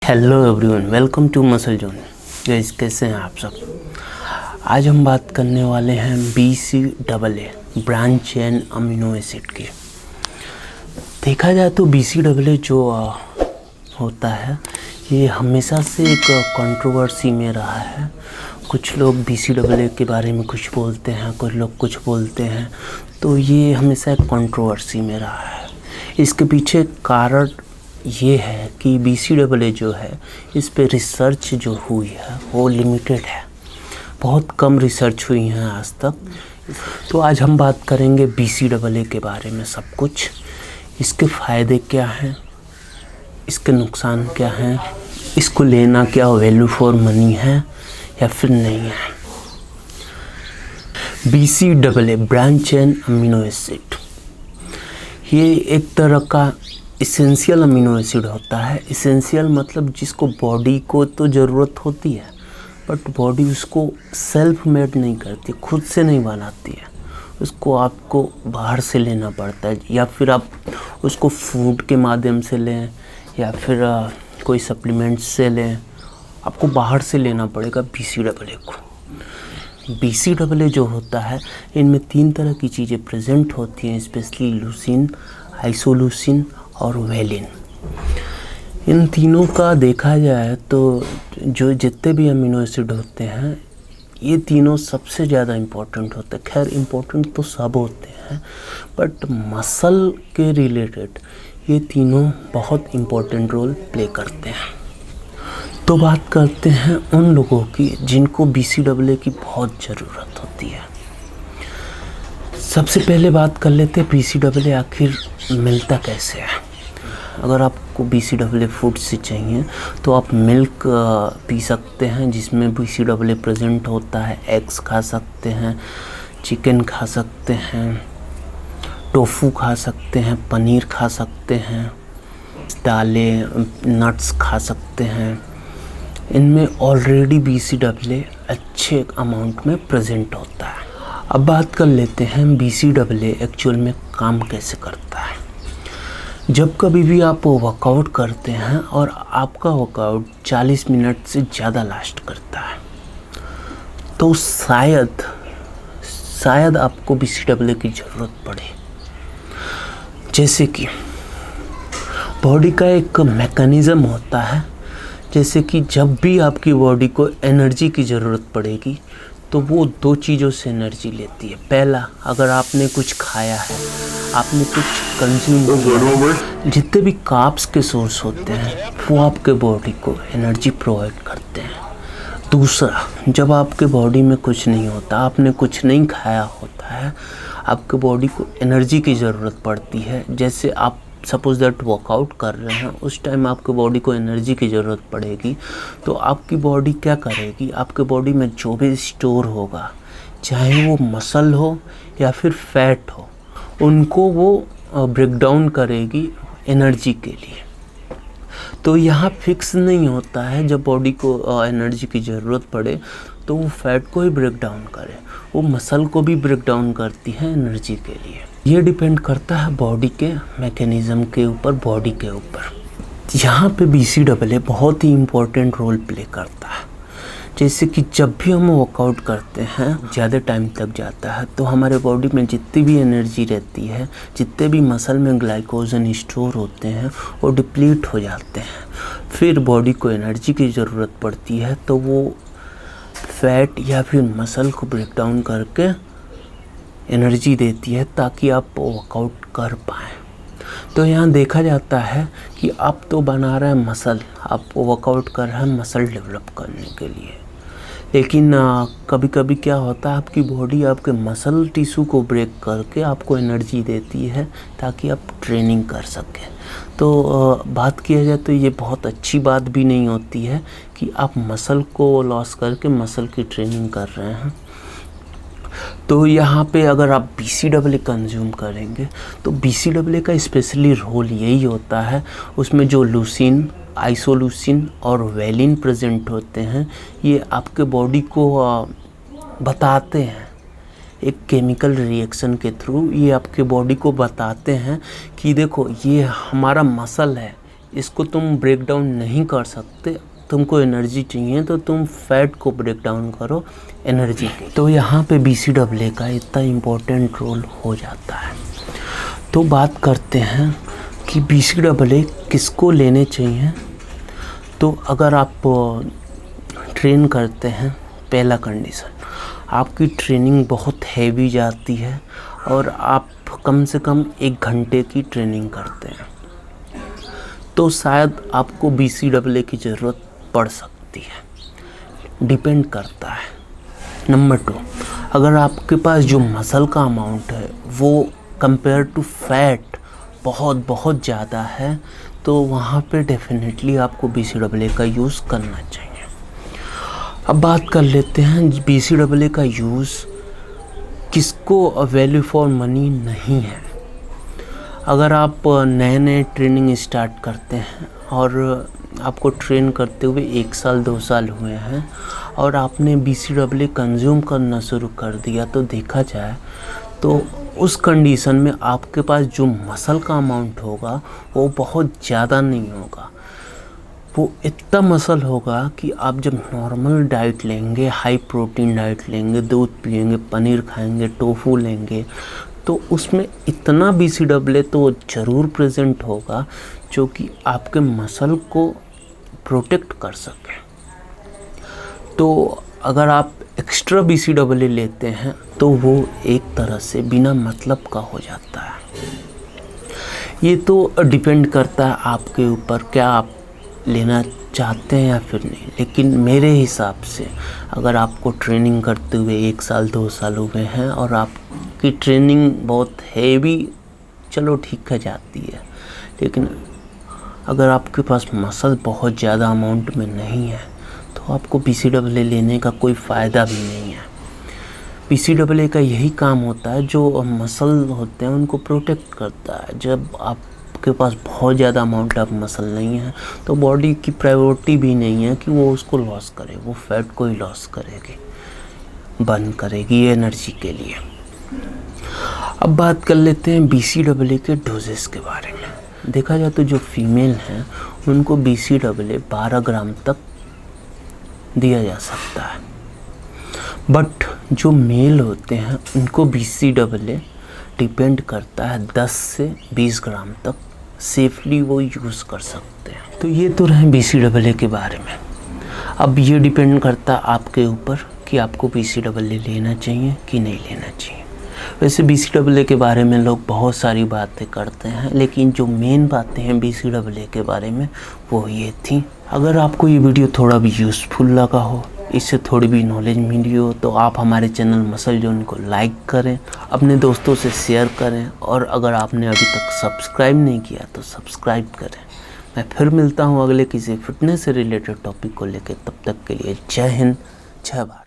Hello everyone, welcome to muscle zone. Guys, कैसे हैं आप सब। आज हम बात करने वाले हैं BCAA branch chain amino acid की। देखा जाए तो BCAA जो होता है ये हमेशा से एक कंट्रोवर्सी में रहा है। कुछ लोग BCAA के बारे में कुछ बोलते हैं, कुछ लोग कुछ बोलते हैं, तो ये हमेशा एक कंट्रोवर्सी में रहा है। इसके पीछे कारण ये है कि BCAA जो है इस पे रिसर्च जो हुई है वो लिमिटेड है, बहुत कम रिसर्च हुई है आज तक। तो आज हम बात करेंगे BCAA के बारे में सब कुछ, इसके फ़ायदे क्या हैं, इसके नुकसान क्या हैं, इसको लेना क्या वैल्यू फॉर मनी है या फिर नहीं है। BCAA branch chain amino acid ये एक तरह का इसेंशियल अमीनो एसिड होता है। इसेंशियल मतलब जिसको बॉडी को तो ज़रूरत होती है बट बॉडी उसको सेल्फ मेड नहीं करती, खुद से नहीं बनाती है, उसको आपको बाहर से लेना पड़ता है, या फिर आप उसको फूड के माध्यम से लें या फिर कोई सप्लीमेंट्स से लें, आपको बाहर से लेना पड़ेगा BCAA को। BCAA जो होता है इनमें 3 तरह की चीज़ें प्रेजेंट होती हैं, स्पेशली लूसीन, आइसोलूसिन और वेलिन। इन तीनों का देखा जाए तो जो जितने भी अमीनो एसिड होते हैं ये तीनों सबसे ज़्यादा इम्पोर्टेंट होते हैं। खैर इम्पोर्टेंट तो सब होते हैं बट मसल के रिलेटेड ये तीनों बहुत इम्पोर्टेंट रोल प्ले करते हैं। तो बात करते हैं उन लोगों की जिनको BCAA की बहुत ज़रूरत होती है। सबसे पहले बात कर लेते हैं BCAA आखिर मिलता कैसे है। अगर आपको BCAA फूड से चाहिए तो आप मिल्क पी सकते हैं जिसमें BCAA प्रेजेंट होता है। एग्स खा सकते हैं, चिकन खा सकते हैं, टोफू खा सकते हैं, पनीर खा सकते हैं, दालें, नट्स खा सकते हैं। इनमें ऑलरेडी BCAA अच्छे अमाउंट में प्रेजेंट होता है। अब बात कर लेते हैं BCAA एक्चुअल में काम कैसे करता है। जब कभी भी आप वर्कआउट करते हैं और आपका वर्कआउट 40 मिनट से ज़्यादा लास्ट करता है तो शायद आपको BCAA की ज़रूरत पड़े। जैसे कि बॉडी का एक मैकेनिज़्म होता है, जैसे कि जब भी आपकी बॉडी को एनर्जी की ज़रूरत पड़ेगी तो वो 2 चीज़ों से एनर्जी लेती है। पहला, अगर आपने कुछ खाया है, आपने कुछ कंज्यूम किया, जितने भी कार्ब्स के सोर्स होते हैं वो आपके बॉडी को एनर्जी प्रोवाइड करते हैं। दूसरा, जब आपके बॉडी में कुछ नहीं होता, आपने कुछ नहीं खाया होता है, आपके बॉडी को एनर्जी की ज़रूरत पड़ती है। जैसे आप सपोज दैट वर्कआउट कर रहे हैं, उस टाइम आपके बॉडी को एनर्जी की ज़रूरत पड़ेगी तो आपकी बॉडी क्या करेगी, आपके बॉडी में जो भी स्टोर होगा, चाहे वो मसल हो या फिर फैट हो, उनको वो ब्रेक डाउन करेगी एनर्जी के लिए। तो यहाँ फिक्स नहीं होता है, जब बॉडी को एनर्जी की ज़रूरत पड़े तो वो फैट को ही ब्रेक डाउन करे, वो मसल को भी ब्रेक डाउन करती है एनर्जी के लिए। ये डिपेंड करता है बॉडी के मैकेनिज़्म के ऊपर, बॉडी के ऊपर। यहाँ पे BCAA बहुत ही इम्पोर्टेंट रोल प्ले करता है। जैसे कि जब भी हम वर्कआउट करते हैं, ज़्यादा टाइम तक जाता है तो हमारे बॉडी में जितनी भी एनर्जी रहती है, जितने भी मसल में ग्लाइकोजन स्टोर होते हैं वो डिप्लीट हो जाते हैं। फिर बॉडी को एनर्जी की ज़रूरत पड़ती है तो वो फैट या फिर मसल को ब्रेक डाउन करके एनर्जी देती है ताकि आप वर्कआउट कर पाएँ। तो यहाँ देखा जाता है कि आप तो बना रहे हैं मसल, आप वर्कआउट कर रहे हैं मसल डेवलप करने के लिए, लेकिन कभी कभी क्या होता है, आपकी बॉडी आपके मसल टिश्यू को ब्रेक करके आपको एनर्जी देती है ताकि आप ट्रेनिंग कर सकें। तो बात किया जाए तो ये बहुत अच्छी बात भी नहीं होती है कि आप मसल को लॉस करके मसल की ट्रेनिंग कर रहे हैं। तो यहाँ पे अगर आप BCAA कंज्यूम करेंगे तो BCAA का स्पेशली रोल यही होता है, उसमें जो लूसीन, आइसोलूसिन और वेलिन प्रेजेंट होते हैं ये आपके बॉडी को बताते हैं, एक केमिकल रिएक्शन के थ्रू ये आपके बॉडी को बताते हैं कि देखो ये हमारा मसल है, इसको तुम ब्रेक डाउन नहीं कर सकते, तुमको एनर्जी चाहिए तो तुम फैट को ब्रेक डाउन करो एनर्जी के। तो यहाँ पे BCAA का इतना इम्पोर्टेंट रोल हो जाता है। तो बात करते हैं कि BCAA किसको लेने चाहिए। तो अगर आप ट्रेन करते हैं, पहला कंडीशन, आपकी ट्रेनिंग बहुत हैवी जाती है और आप कम से कम 1 घंटे की ट्रेनिंग करते हैं, तो शायद आपको BCAA की ज़रूरत पड़ सकती है, डिपेंड करता है। नंबर 2, अगर आपके पास जो मसल का अमाउंट है वो कंपेयर टू फैट बहुत ज़्यादा है, तो वहाँ पे डेफिनेटली आपको BCAA का यूज़ करना चाहिए। अब बात कर लेते हैं BCAA का यूज़ किसको वैल्यू फॉर मनी नहीं है। अगर आप नए ट्रेनिंग स्टार्ट करते हैं और आपको ट्रेन करते हुए 1 साल 2 साल हुए हैं और आपने BCAA कंज्यूम करना शुरू कर दिया, तो देखा जाए तो उस कंडीशन में आपके पास जो मसल का अमाउंट होगा वो बहुत ज़्यादा नहीं होगा। वो इतना मसल होगा कि आप जब नॉर्मल डाइट लेंगे, हाई प्रोटीन डाइट लेंगे, दूध पिएंगे, पनीर खाएंगे, टोफू लेंगे, तो उसमें इतना BCAA तो ज़रूर प्रेजेंट होगा जो कि आपके मसल को प्रोटेक्ट कर सके। तो अगर आप एक्स्ट्रा BCAA लेते हैं तो वो एक तरह से बिना मतलब का हो जाता है। ये तो डिपेंड करता है आपके ऊपर, क्या आप लेना चाहते हैं या फिर नहीं। लेकिन मेरे हिसाब से अगर आपको ट्रेनिंग करते हुए 1 साल 2 साल हुए हैं और आपकी ट्रेनिंग बहुत हैवी, चलो ठीक है जाती है, लेकिन अगर आपके पास मसल बहुत ज़्यादा अमाउंट में नहीं है तो आपको BCAA लेने का कोई फ़ायदा भी नहीं है। BCAA का यही काम होता है, जो मसल होते हैं उनको प्रोटेक्ट करता है। जब आपके पास बहुत ज़्यादा अमाउंट ऑफ मसल नहीं है तो बॉडी की प्रायोरिटी भी नहीं है कि वो उसको लॉस करे, वो फैट को ही लॉस करेगी, बर्न करेगी एनर्जी के लिए। अब बात कर लेते हैं BCAA के डोजेस के बारे में। देखा जाए तो जो फीमेल हैं उनको BCAA 12 ग्राम तक दिया जा सकता है, बट जो मेल होते हैं उनको BCAA डिपेंड करता है 10 से 20 ग्राम तक सेफली वो यूज़ कर सकते हैं। तो ये तो रहे BCAA के बारे में। अब ये डिपेंड करता है आपके ऊपर कि आपको BCAA लेना चाहिए कि नहीं लेना चाहिए। वैसे BCAA के बारे में लोग बहुत सारी बातें करते हैं, लेकिन जो मेन बातें हैं BCAA के बारे में वो ये थी। अगर आपको ये वीडियो थोड़ा भी यूज़फुल लगा हो, इससे थोड़ी भी नॉलेज मिली हो, तो आप हमारे चैनल मसल जोन को लाइक करें, अपने दोस्तों से शेयर करें, और अगर आपने अभी तक सब्सक्राइब नहीं किया तो सब्सक्राइब करें। मैं फिर मिलता हूँ अगले किसी फिटनेस से रिलेटेड टॉपिक को लेकर। तब तक के लिए जय हिंद, जय भारत।